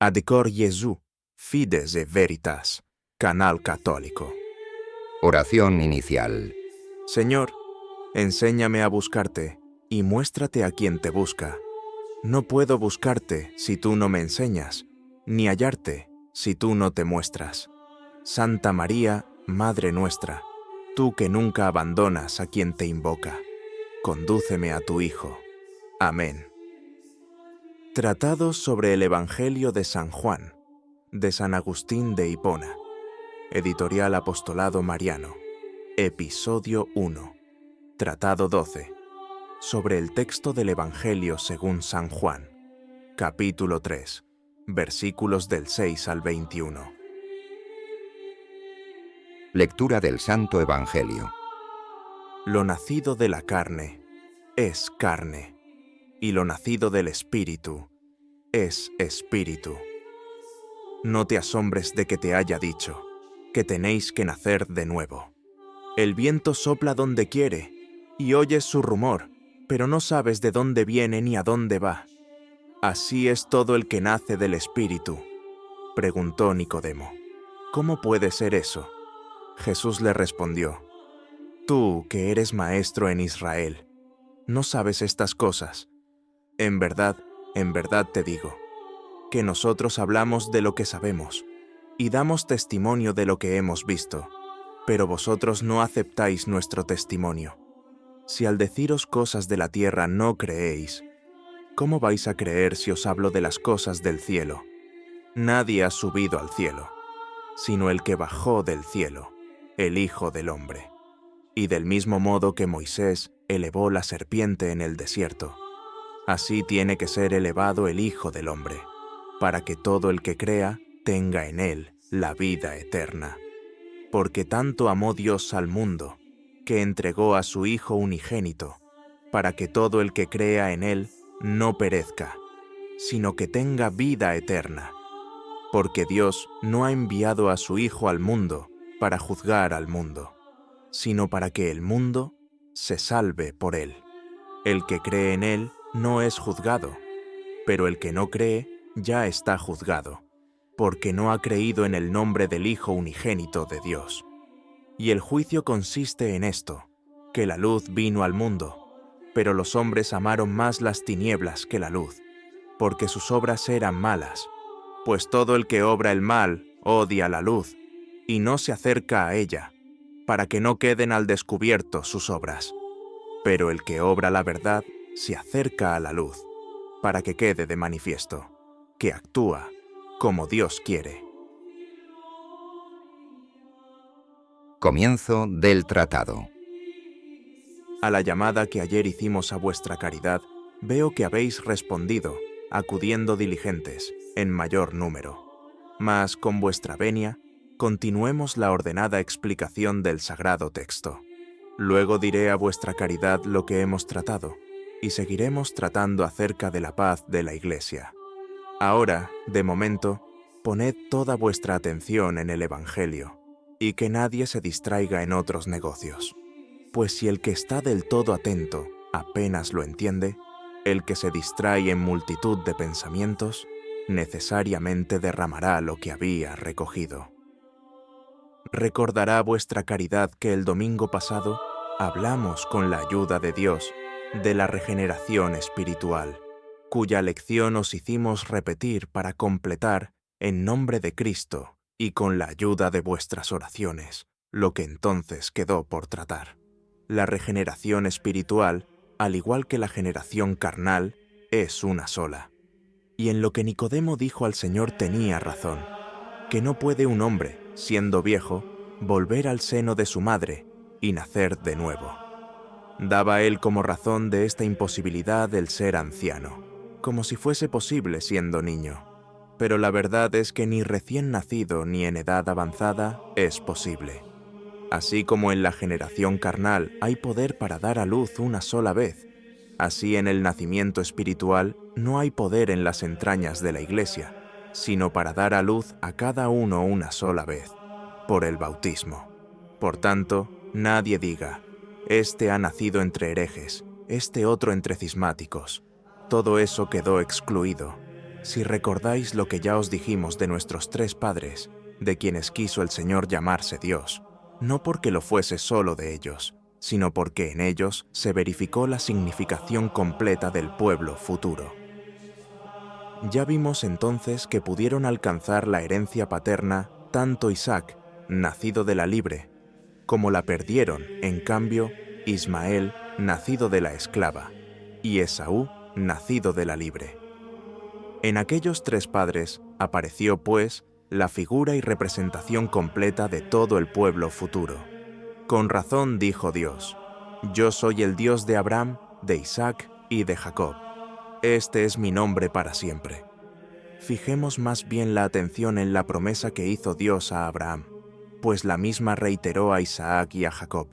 Adcor Jesu, Fides et Veritas, Canal Católico. Oración inicial. Señor, enséñame a buscarte y muéstrate a quien te busca. No puedo buscarte si tú no me enseñas, ni hallarte si tú no te muestras. Santa María, Madre nuestra, tú que nunca abandonas a quien te invoca, condúceme a tu Hijo. Amén. Tratado sobre el Evangelio de San Juan, de San Agustín de Hipona. Editorial Apostolado Mariano. Episodio 1. Tratado 12. Sobre el texto del Evangelio según San Juan. Capítulo 3. Versículos del 6 al 21. Lectura del Santo Evangelio. Lo nacido de la carne es carne, y lo nacido del Espíritu es espíritu. No te asombres de que te haya dicho que tenéis que nacer de nuevo. El viento sopla donde quiere, y oyes su rumor, pero no sabes de dónde viene ni a dónde va. ¿Así es todo el que nace del Espíritu?, preguntó Nicodemo. ¿Cómo puede ser eso? Jesús le respondió: Tú, que eres maestro en Israel, ¿no sabes estas cosas? En verdad te digo, que nosotros hablamos de lo que sabemos, y damos testimonio de lo que hemos visto, pero vosotros no aceptáis nuestro testimonio. Si al deciros cosas de la tierra no creéis, ¿cómo vais a creer si os hablo de las cosas del cielo? Nadie ha subido al cielo, sino el que bajó del cielo, el Hijo del Hombre. Y del mismo modo que Moisés elevó la serpiente en el desierto, así tiene que ser elevado el Hijo del Hombre, para que todo el que crea tenga en él la vida eterna. Porque tanto amó Dios al mundo, que entregó a su Hijo unigénito, para que todo el que crea en él no perezca, sino que tenga vida eterna. Porque Dios no ha enviado a su Hijo al mundo para juzgar al mundo, sino para que el mundo se salve por él. El que cree en él no es juzgado, pero el que no cree ya está juzgado, porque no ha creído en el nombre del Hijo unigénito de Dios. Y el juicio consiste en esto, que la luz vino al mundo, pero los hombres amaron más las tinieblas que la luz, porque sus obras eran malas. Pues todo el que obra el mal odia la luz, y no se acerca a ella, para que no queden al descubierto sus obras. Pero el que obra la verdad se acerca a la luz, para que quede de manifiesto, que actúa como Dios quiere. Comienzo del tratado. A la llamada que ayer hicimos a vuestra caridad, veo que habéis respondido, acudiendo diligentes, en mayor número. Mas con vuestra venia, continuemos la ordenada explicación del sagrado texto. Luego diré a vuestra caridad lo que hemos tratado, y seguiremos tratando acerca de la paz de la Iglesia. Ahora, de momento, poned toda vuestra atención en el Evangelio, y que nadie se distraiga en otros negocios. Pues si el que está del todo atento apenas lo entiende, el que se distrae en multitud de pensamientos, necesariamente derramará lo que había recogido. Recordará vuestra caridad que el domingo pasado hablamos con la ayuda de Dios de la regeneración espiritual, cuya lección os hicimos repetir para completar, en nombre de Cristo y con la ayuda de vuestras oraciones, lo que entonces quedó por tratar. La regeneración espiritual, al igual que la generación carnal, es una sola. Y en lo que Nicodemo dijo al Señor tenía razón, que no puede un hombre, siendo viejo, volver al seno de su madre y nacer de nuevo. Daba él como razón de esta imposibilidad el ser anciano, como si fuese posible siendo niño. Pero la verdad es que ni recién nacido ni en edad avanzada es posible. Así como en la generación carnal hay poder para dar a luz una sola vez, así en el nacimiento espiritual no hay poder en las entrañas de la Iglesia, sino para dar a luz a cada uno una sola vez, por el bautismo. Por tanto, nadie diga: este ha nacido entre herejes, este otro entre cismáticos. Todo eso quedó excluido, Si recordáis lo que ya os dijimos de nuestros tres padres, de quienes quiso el Señor llamarse Dios, no porque lo fuese solo de ellos, sino porque en ellos se verificó la significación completa del pueblo futuro. Ya vimos entonces que pudieron alcanzar la herencia paterna tanto Isaac, nacido de la libre, como la perdieron, en cambio, Ismael, nacido de la esclava, y Esaú, nacido de la libre. En aquellos tres padres apareció, pues, la figura y representación completa de todo el pueblo futuro. Con razón dijo Dios: Yo soy el Dios de Abraham, de Isaac y de Jacob. Este es mi nombre para siempre. Fijemos más bien la atención en la promesa que hizo Dios a Abraham, pues la misma reiteró a Isaac y a Jacob.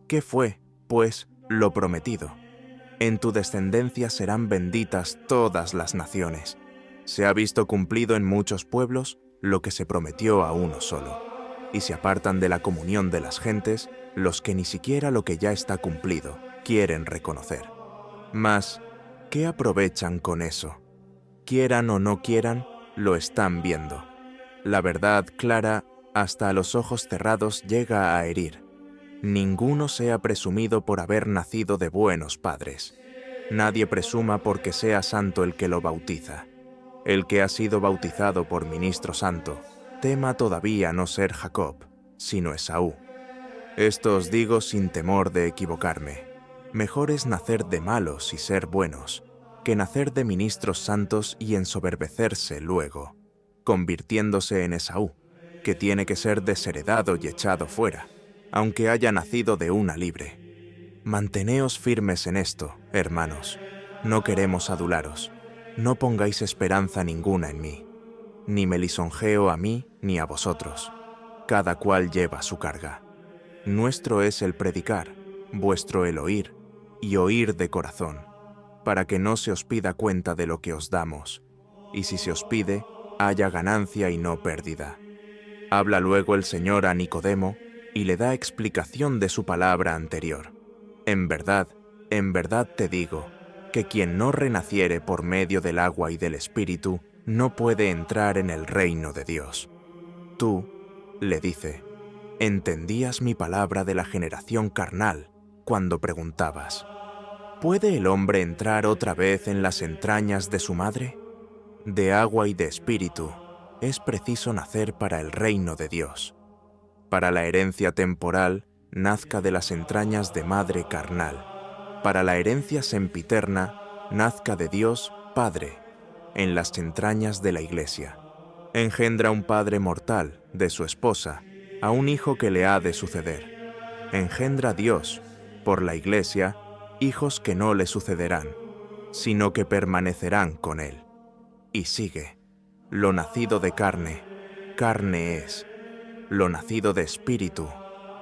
¿Qué fue, pues, lo prometido? En tu descendencia serán benditas todas las naciones. Se ha visto cumplido en muchos pueblos lo que se prometió a uno solo, y se apartan de la comunión de las gentes los que ni siquiera lo que ya está cumplido quieren reconocer. Mas, ¿qué aprovechan con eso? Quieran o no quieran, lo están viendo. La verdad clara, hasta a los ojos cerrados, llega a herir. Ninguno sea presumido por haber nacido de buenos padres. Nadie presuma porque sea santo el que lo bautiza. El que ha sido bautizado por ministro santo, tema todavía no ser Jacob, sino Esaú. Esto os digo sin temor de equivocarme. Mejor es nacer de malos y ser buenos, que nacer de ministros santos y ensoberbecerse luego, convirtiéndose en Esaú, que tiene que ser desheredado y echado fuera, aunque haya nacido de una libre. Manteneos firmes en esto, hermanos. No queremos adularos. No pongáis esperanza ninguna en mí. Ni me lisonjeo a mí ni a vosotros. Cada cual lleva su carga. Nuestro es el predicar, vuestro el oír, y oír de corazón, para que no se os pida cuenta de lo que os damos, y si se os pide, haya ganancia y no pérdida. Habla luego el Señor a Nicodemo, y le da explicación de su palabra anterior. En verdad te digo, que quien no renaciere por medio del agua y del Espíritu, no puede entrar en el reino de Dios. Tú, le dice, entendías mi palabra de la generación carnal, cuando preguntabas: ¿puede el hombre entrar otra vez en las entrañas de su madre? De agua y de espíritu es preciso nacer para el reino de Dios. Para la herencia temporal, nazca de las entrañas de madre carnal. Para la herencia sempiterna, nazca de Dios Padre, en las entrañas de la Iglesia. Engendra un padre mortal, de su esposa, a un hijo que le ha de suceder. Engendra Dios, por la Iglesia, hijos que no le sucederán, sino que permanecerán con él. Y sigue: lo nacido de carne, carne es; lo nacido de espíritu,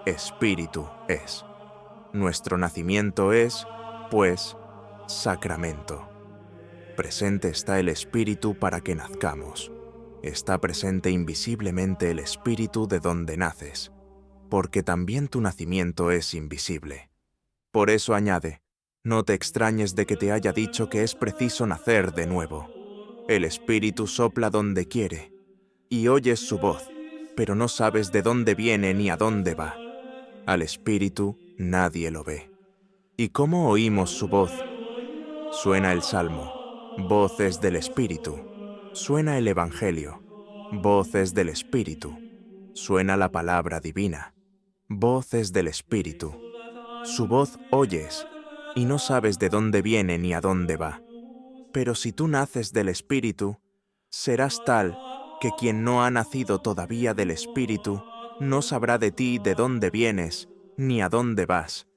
espíritu es. Nuestro nacimiento es, pues, sacramento. Presente está el Espíritu para que nazcamos. Está presente invisiblemente el Espíritu de donde naces, porque también tu nacimiento es invisible. Por eso añade: no te extrañes de que te haya dicho que es preciso nacer de nuevo. El Espíritu sopla donde quiere, y oyes su voz, pero no sabes de dónde viene ni a dónde va. Al Espíritu nadie lo ve. ¿Y cómo oímos su voz? Suena el Salmo: voces del Espíritu. Suena el Evangelio: voces del Espíritu. Suena la palabra divina: voces del Espíritu. Su voz oyes, y no sabes de dónde viene ni a dónde va. Pero si tú naces del Espíritu, serás tal que quien no ha nacido todavía del Espíritu no sabrá de ti de dónde vienes ni a dónde vas.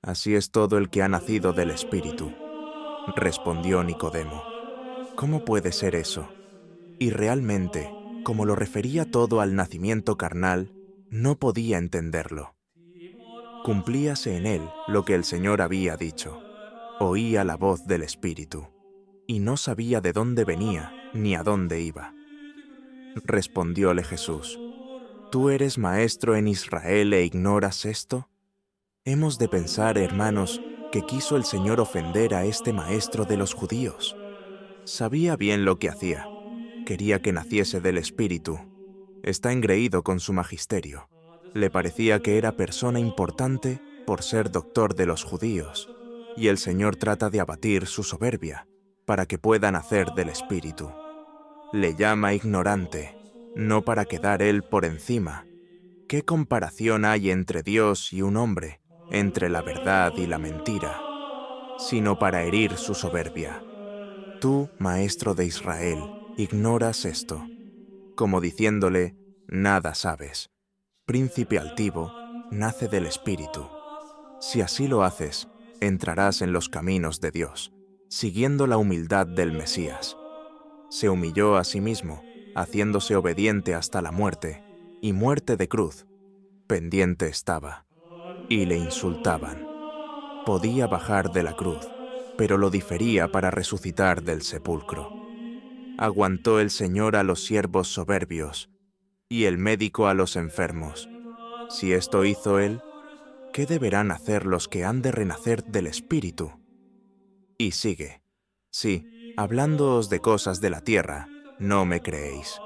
Así es todo el que ha nacido del Espíritu. Respondió Nicodemo: ¿cómo puede ser eso? Y realmente, como lo refería todo al nacimiento carnal, no podía entenderlo. Cumplíase en él lo que el Señor había dicho: oía la voz del Espíritu, y no sabía de dónde venía ni a dónde iba. Respondióle Jesús: ¿tú eres maestro en Israel e ignoras esto? Hemos de pensar, hermanos, que quiso el Señor ofender a este maestro de los judíos. Sabía bien lo que hacía. Quería que naciese del Espíritu. Está engreído con su magisterio. Le parecía que era persona importante por ser doctor de los judíos, y el Señor trata de abatir su soberbia para que pueda nacer del Espíritu. Le llama ignorante, no para quedar él por encima. ¿Qué comparación hay entre Dios y un hombre, entre la verdad y la mentira? Sino para herir su soberbia. Tú, maestro de Israel, ignoras esto, como diciéndole, nada sabes. Príncipe altivo, nace del Espíritu. Si así lo haces, entrarás en los caminos de Dios, siguiendo la humildad del Mesías. Se humilló a sí mismo, haciéndose obediente hasta la muerte, y muerte de cruz. Pendiente estaba, y le insultaban. Podía bajar de la cruz, pero lo difería para resucitar del sepulcro. Aguantó el Señor a los siervos soberbios, y el médico a los enfermos. Si esto hizo él, ¿qué deberán hacer los que han de renacer del Espíritu? Y sigue. Sí, hablándoos de cosas de la tierra, no me creéis.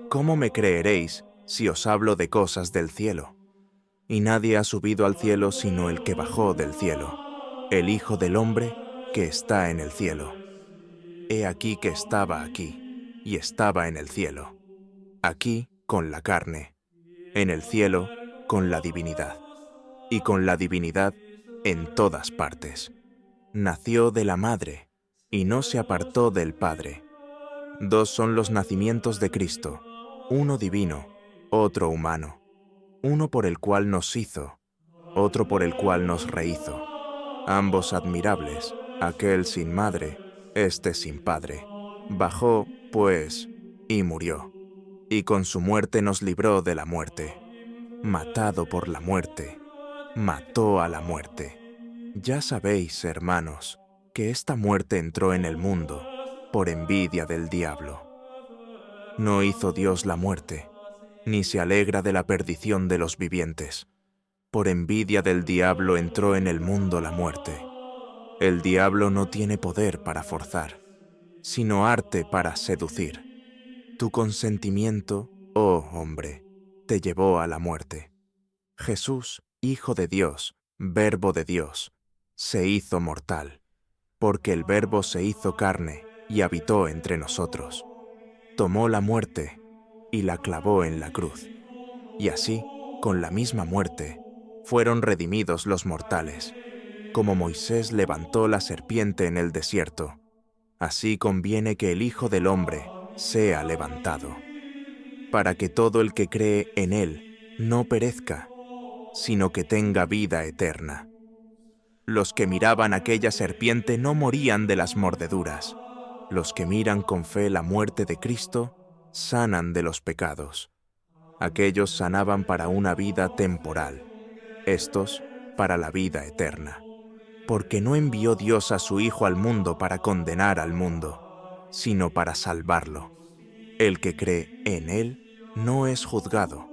¿Cómo me creeréis si os hablo de cosas del cielo? Y nadie ha subido al cielo sino el que bajó del cielo, el Hijo del Hombre que está en el cielo. He aquí que estaba aquí, y estaba en el cielo. Aquí con la carne, en el cielo con la divinidad, y con la divinidad en todas partes. Nació de la madre, y no se apartó del Padre. Dos son los nacimientos de Cristo, uno divino, otro humano, uno por el cual nos hizo, otro por el cual nos rehizo. Ambos admirables, aquel sin madre, este sin padre. Bajó, pues, y murió, y con su muerte nos libró de la muerte. Matado por la muerte, mató a la muerte. Ya sabéis, hermanos, que esta muerte entró en el mundo por envidia del diablo. No hizo Dios la muerte, ni se alegra de la perdición de los vivientes. Por envidia del diablo entró en el mundo la muerte. El diablo no tiene poder para forzar, sino arte para seducir. Tu consentimiento, oh hombre, te llevó a la muerte. Jesús, Hijo de Dios, Verbo de Dios, se hizo mortal, porque el Verbo se hizo carne y habitó entre nosotros. Tomó la muerte y la clavó en la cruz. Y así, con la misma muerte, fueron redimidos los mortales. Como Moisés levantó la serpiente en el desierto, así conviene que el Hijo del Hombre sea levantado, para que todo el que cree en él no perezca, sino que tenga vida eterna. Los que miraban aquella serpiente no morían de las mordeduras. Los que miran con fe la muerte de Cristo sanan de los pecados. Aquellos sanaban para una vida temporal, estos para la vida eterna. Porque no envió Dios a su Hijo al mundo para condenar al mundo, sino para salvarlo. El que cree en él no es juzgado,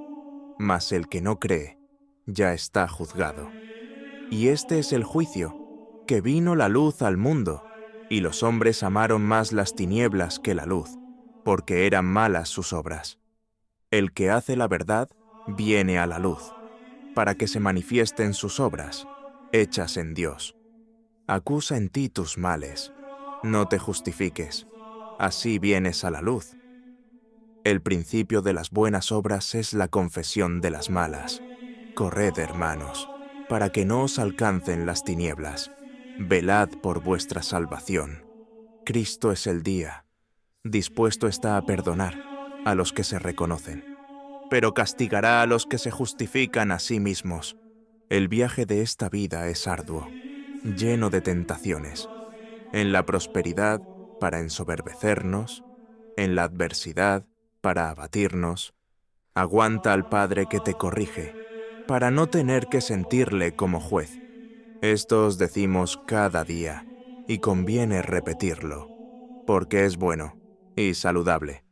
mas el que no cree ya está juzgado. Y este es el juicio, que vino la luz al mundo, y los hombres amaron más las tinieblas que la luz, porque eran malas sus obras. El que hace la verdad viene a la luz, para que se manifiesten sus obras, hechas en Dios. Acusa en ti tus males, no te justifiques, así vienes a la luz. El principio de las buenas obras es la confesión de las malas. Corred, hermanos, para que no os alcancen las tinieblas. Velad por vuestra salvación. Cristo es el día. Dispuesto está a perdonar a los que se reconocen, pero castigará a los que se justifican a sí mismos. El viaje de esta vida es arduo, lleno de tentaciones. En la prosperidad, para ensoberbecernos, en la adversidad, para abatirnos. Aguanta al Padre que te corrige, para no tener que sentirle como juez. Esto os decimos cada día, y conviene repetirlo, porque es bueno y saludable